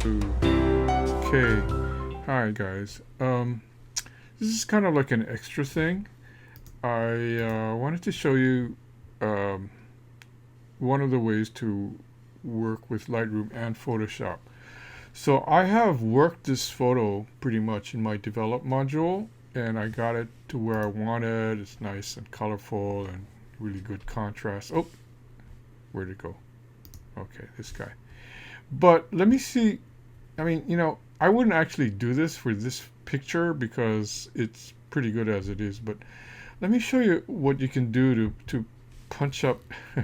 Okay, hi guys. This is kind of like an extra thing. I wanted to show you um, one of the ways to work with Lightroom and Photoshop. So I have worked this photo pretty much in my develop module, and I got it to where I wanted. It's nice and colorful and really good contrast. Oh, where'd it go? Okay, this guy. But let me see. I mean, I wouldn't actually do this for this picture because it's pretty good as it is. But let me show you what you can do to punch up.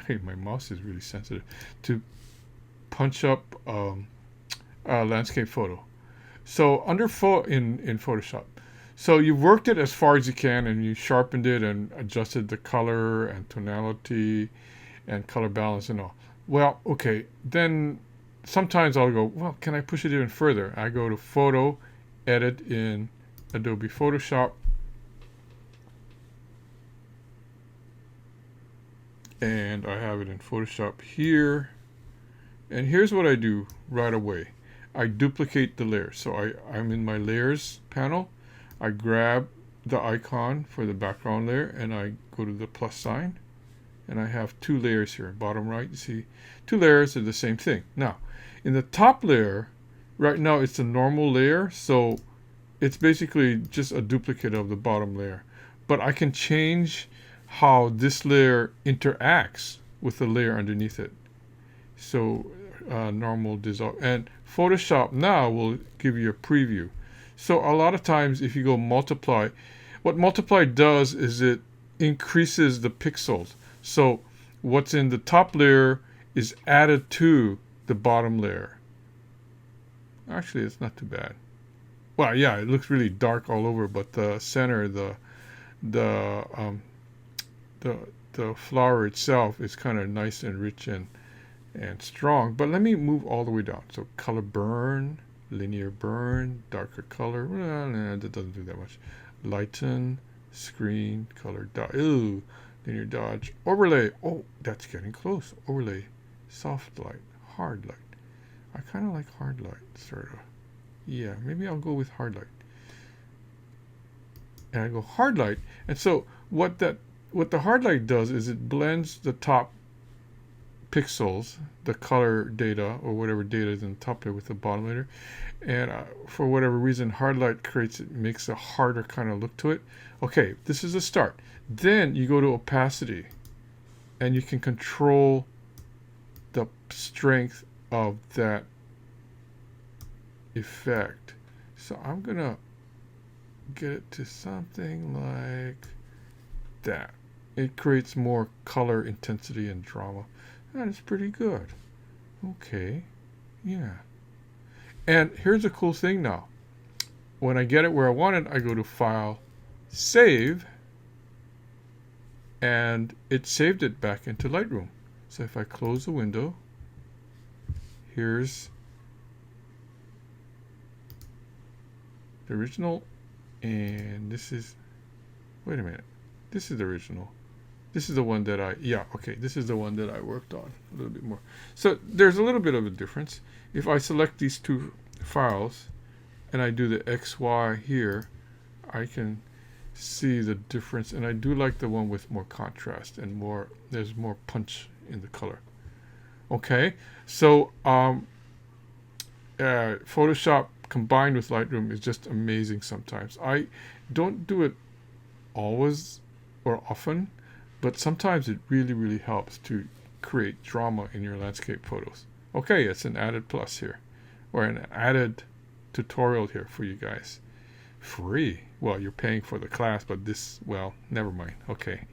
My mouse is really sensitive. To punch up a landscape photo. So under in Photoshop. So you've worked it as far as you can, and you sharpened it and adjusted the color and tonality and color balance and all. Well, okay, then sometimes I'll go, well, can I push it even further? I go to Photo, Edit in Adobe Photoshop, and I have it in Photoshop here. And here's what I do right away. I duplicate the layer. So I'm in my Layers panel. I grab the icon for the background layer, and I go to the plus sign. And I have two layers here, bottom right. You see, two layers are the same thing. Now, in the top layer, right now it's a normal layer, so it's basically just a duplicate of the bottom layer. But I can change how this layer interacts with the layer underneath it. So normal dissolve, and Photoshop now will give you a preview. So a lot of times if you go multiply, what multiply does is it increases the pixels. So what's in the top layer is added to the bottom layer. Actually, it's not too bad. Well, yeah, it looks really dark all over, but the center, the flower itself is kind of nice and rich and strong. But let me move all the way down. So color burn, linear burn, darker color. Well, nah, that doesn't do that much. Lighten, screen, color dodge. Ooh, linear dodge. Overlay. Oh, that's getting close. Overlay, soft light, hard light. I kind of like hard light, sort of. Yeah, maybe I'll go with hard light. And I go hard light. And so what the hard light does is it blends the top pixels, the color data or whatever data is in the top layer with the bottom layer, and for whatever reason hard light makes a harder kind of look to it. Okay, this is a start. Then you go to opacity, and you can control the strength of that effect. So I'm gonna get it to something like that. It creates more color intensity and drama. That is pretty good. Okay, yeah. And here's a cool thing now. When I get it where I want it, I go to File, Save, and it saved it back into Lightroom. So if I close the window, here's the original, and this is, wait a minute, this is the original. This is the one that this is the one that I worked on a little bit more. So there's a little bit of a difference. If I select these two files and I do the XY here, I can see the difference. And I do like the one with more contrast and there's more punch in the color. Okay, so Photoshop combined with Lightroom is just amazing sometimes. I don't do it always or often, but sometimes it really, really helps to create drama in your landscape photos. Okay, it's an added plus here, or an added tutorial here for you guys. Free. Well, you're paying for the class, but this, well, never mind. Okay.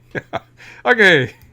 Okay.